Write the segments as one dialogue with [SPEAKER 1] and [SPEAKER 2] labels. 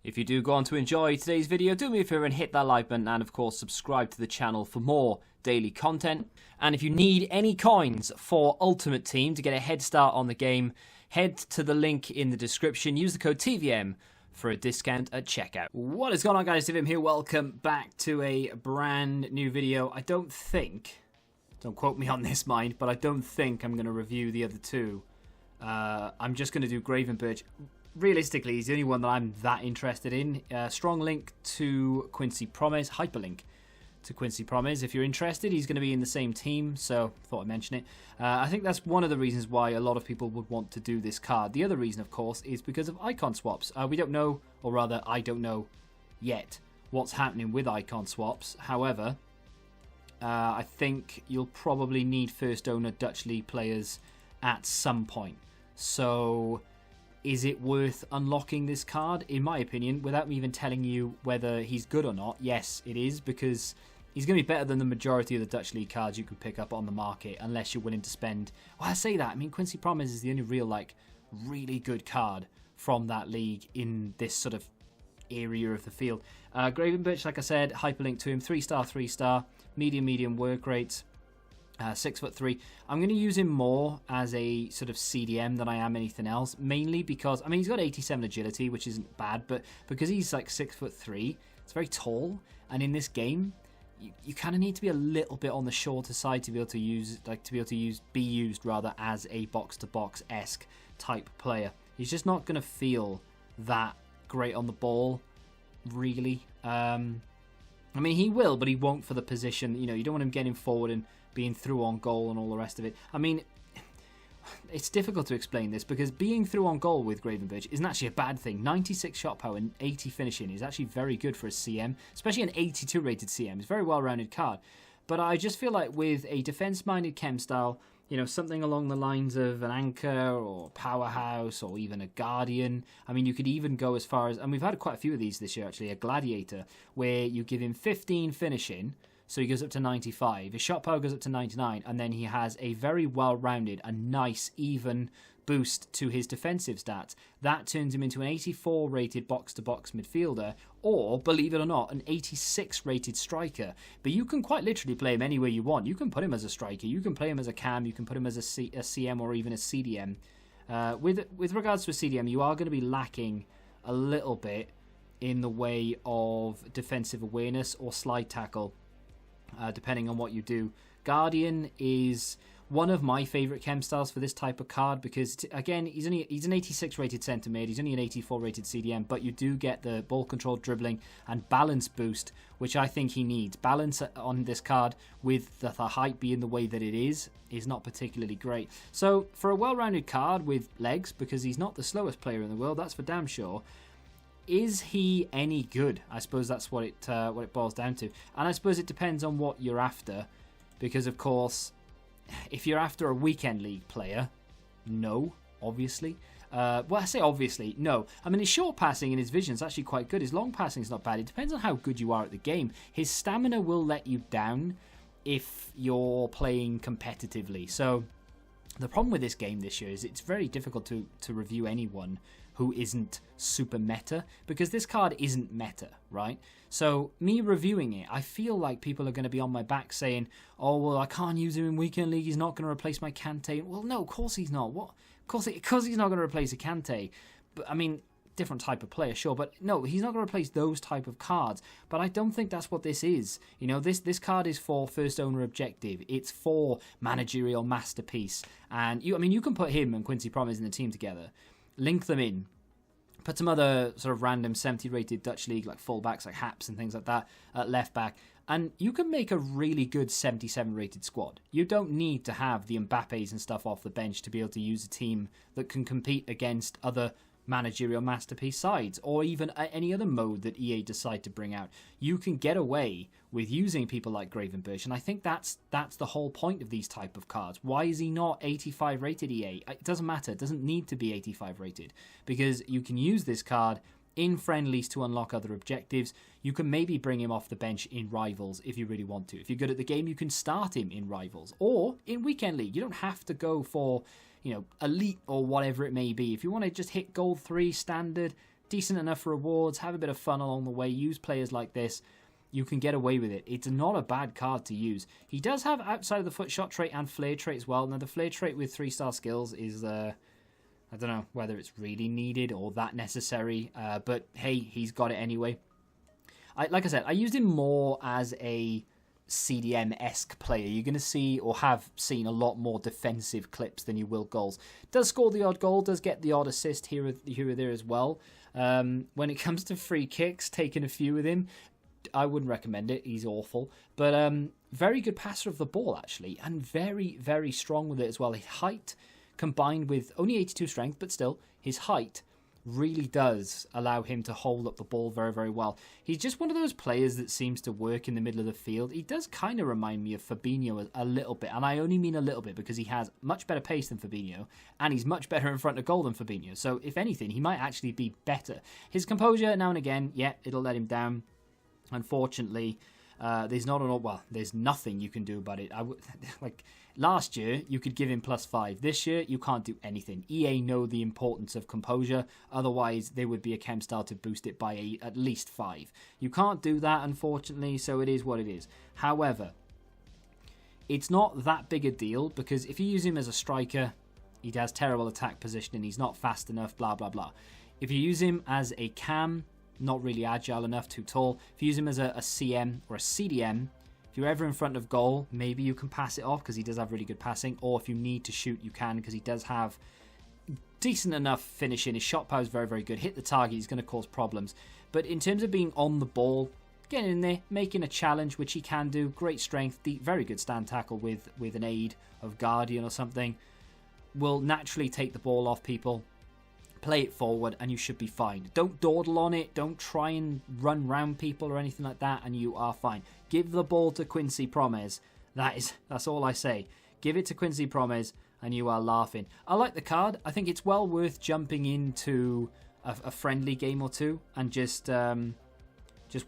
[SPEAKER 1] If you do go on to enjoy today's video, do me a favour and hit that like button and of course subscribe to the channel for more daily content. And if you need any coins for Ultimate Team to get a head start on the game, head to the link in the description, use the code TVM for a discount at checkout. What is going on, guys? TVM here. Welcome back to a brand new video. I don't think, don't quote me on this, mind, but I don't think I'm going to review the other two. I'm just going to do Gravenberch. Realistically, he's the only one that I'm that interested in. Strong link to Quincy Promise, hyperlink to Quincy Promise. If you're interested, he's going to be in the same team, so thought I'd mention it. I think that's one of the reasons why a lot of people would want to do this card. The other reason, of course, is because of icon swaps. We don't know, or rather, I don't know yet what's happening with icon swaps. However, I think you'll probably need first owner Dutch League players at some point. So is it worth unlocking this card? In my opinion, without me even telling you whether he's good or not, yes, it is, because he's going to be better than the majority of the Dutch League cards you can pick up on the market, unless you're willing to spend... Well, I say that. I mean, Quincy Promise is the only real, really good card from that league in this sort of area of the field. Gravenberch, like I said, hyperlink to him, 3-star, 3-star, medium work rates. 6'3". I'm going to use him more as a sort of CDM than I am anything else, mainly because, I mean, he's got 87 agility, which isn't bad, but because he's like 6'3", it's very tall, and in this game, you kind of need to be a little bit on the shorter side to be able to use, be used rather as a box-to-box-esque type player. He's just not going to feel that great on the ball, really. I mean, he will, but he won't for the position. You know, you don't want him getting forward and being through on goal and all the rest of it. I mean, it's difficult to explain this because being through on goal with Gravenberch isn't actually a bad thing. 96 shot power and 80 finishing is actually very good for a CM, especially an 82 rated CM. It's a very well-rounded card. But I just feel like with a defense-minded Chem-Style, you know, something along the lines of an Anchor or Powerhouse or even a Guardian. I mean, you could even go as far as, and we've had quite a few of these this year actually, a Gladiator, where you give him 15 finishing, so he goes up to 95. His shot power goes up to 99, and then he has a very well-rounded, a nice, even boost to his defensive stats. That turns him into an 84 rated box-to-box midfielder, or, believe it or not, an 86 rated striker. But you can quite literally play him anywhere you want. You can put him as a striker, you can play him as a cam, you can put him as a CM or even a CDM. With regards to a CDM, you are going to be lacking a little bit in the way of defensive awareness or slide tackle, depending on what you do. Guardian is one of my favourite Chem-Styles for this type of card because, again, he's an 86 rated centre mid, he's only an 84 rated CDM, but you do get the ball control, dribbling and balance boost, which I think he needs. Balance on this card with the height being the way that it is not particularly great. So for a well-rounded card with legs, because he's not the slowest player in the world, that's for damn sure, is he any good? I suppose that's what it boils down to. And I suppose it depends on what you're after, because of course, if you're after a weekend league player, no, obviously. Well, I say obviously, no. I mean, his short passing and his vision is actually quite good. His long passing is not bad. It depends on how good you are at the game. His stamina will let you down if you're playing competitively. So the problem with this game this year is it's very difficult to review anyone who isn't super meta, because this card isn't meta, right? So me reviewing it, I feel like people are going to be on my back saying, oh, well, I can't use him in Weekend League, he's not going to replace my Kante. Well, no, of course he's not. What? Of course he's not going to replace a Kante. But I mean, different type of player, sure, but no, he's not going to replace those type of cards. But I don't think that's what this is. You know, this card is for first owner objective. It's for managerial masterpiece. And you can put him and Quincy Promise in the team together, link them in, put some other sort of random 70 rated Dutch League like fullbacks like Haps and things like that at left back, and you can make a really good 77 rated squad. You don't need to have the Mbappes and stuff off the bench to be able to use a team that can compete against other managerial masterpiece sides, or even any other mode that EA decide to bring out. You can get away with using people like Gravenberch, and I think that's the whole point of these type of cards. Why is he not 85 rated, EA? It doesn't matter. It doesn't need to be 85 rated, because you can use this card in friendlies to unlock other objectives. You can maybe bring him off the bench in Rivals if you really want to. If you're good at the game, you can start him in Rivals or in Weekend League. You don't have to go for, you know, Elite or whatever it may be. If you want to just hit Gold 3 standard, decent enough rewards, have a bit of fun along the way, use players like this, you can get away with it. It's not a bad card to use. He does have outside of the foot shot trait and flare trait as well. Now, the flare trait with 3-star skills is, I don't know whether it's really needed or that necessary, but hey, he's got it anyway. Like I said, I used him more as a CDM-esque player. You're going to see or have seen a lot more defensive clips than you will goals. Does score the odd goal, does get the odd assist here or there as well. When it comes to free kicks, taking a few with him, I wouldn't recommend it. He's awful. But very good passer of the ball, actually, and very, very strong with it as well. His height, combined with only 82 strength, but still, his height really does allow him to hold up the ball very, very well. He's just one of those players that seems to work in the middle of the field. He does kind of remind me of Fabinho a little bit, and I only mean a little bit because he has much better pace than Fabinho, and he's much better in front of goal than Fabinho. So, if anything, he might actually be better. His composure, now and again, yeah, it'll let him down. Unfortunately, there's nothing you can do about it. Like last year, you could give him +5. This year, you can't do anything. EA know the importance of composure. Otherwise, there would be a Chem-Style to boost it by at least 5. You can't do that, unfortunately, so it is what it is. However, it's not that big a deal because if you use him as a striker, he has terrible attack positioning. He's not fast enough, blah, blah, blah. If you use him as a cam, not really agile enough, too tall. If you use him as a CM or a CDM, if you're ever in front of goal, maybe you can pass it off because he does have really good passing. Or if you need to shoot, you can because he does have decent enough finishing. His shot power is very, very good. Hit the target, he's going to cause problems. But in terms of being on the ball, getting in there, making a challenge, which he can do, great strength, very good stand tackle with an aid of Guardian or something, will naturally take the ball off people. Play it forward and you should be fine. Don't dawdle on it. Don't try and run round people or anything like that and you are fine. Give the ball to Quincy Promes. That's all I say. Give it to Quincy Promes and you are laughing. I like the card. I think it's well worth jumping into a friendly game or two and just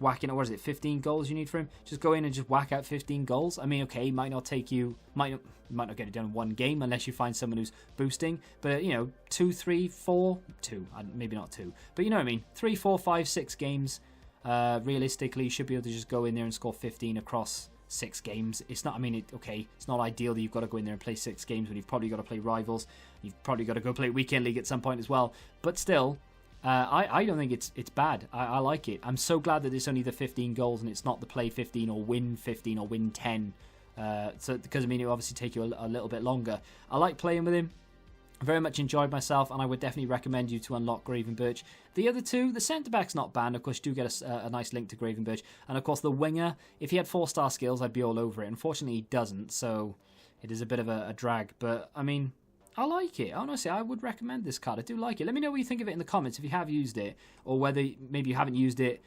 [SPEAKER 1] whacking out, what is it, 15 goals you need for him? Just go in and just whack out 15 goals. I mean, okay, might not get it done in one game unless you find someone who's boosting. But, 2, 3, 4, 2, maybe not 2. But you know what I mean, 3, 4, 5, 6 games. Realistically, you should be able to just go in there and score 15 across 6 games. It's not, it's not ideal that you've got to go in there and play 6 games when you've probably got to play rivals. You've probably got to go play Weekend League at some point as well. But still, I don't think it's bad. I like it. I'm so glad that it's only the 15 goals and it's not the play 15 or win 15 or win 10. Because it will obviously take you a little bit longer. I like playing with him. I very much enjoyed myself, and I would definitely recommend you to unlock Gravenberch. The other two, the centre-back's not banned. Of course, you do get a nice link to Gravenberch. And of course, the winger, if he had 4-star skills, I'd be all over it. Unfortunately, he doesn't, so it is a bit of a drag. But, I like it. Honestly, I would recommend this card. I do like it. Let me know what you think of it in the comments if you have used it, or whether maybe you haven't used it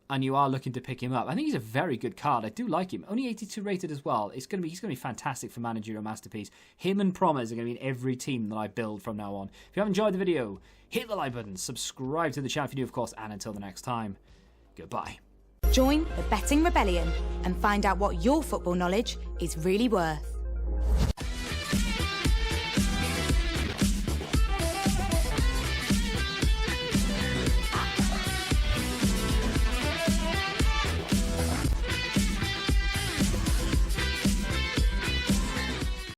[SPEAKER 1] and you are looking to pick him up. I think he's a very good card. I do like him. Only 82 rated as well. He's going to be fantastic for Managerial Masterpiece. Him and Promes are going to be in every team that I build from now on. If you have enjoyed the video, hit the like button, subscribe to the channel if you do, of course, and until the next time, goodbye.
[SPEAKER 2] Join the Betting Rebellion and find out what your football knowledge is really worth.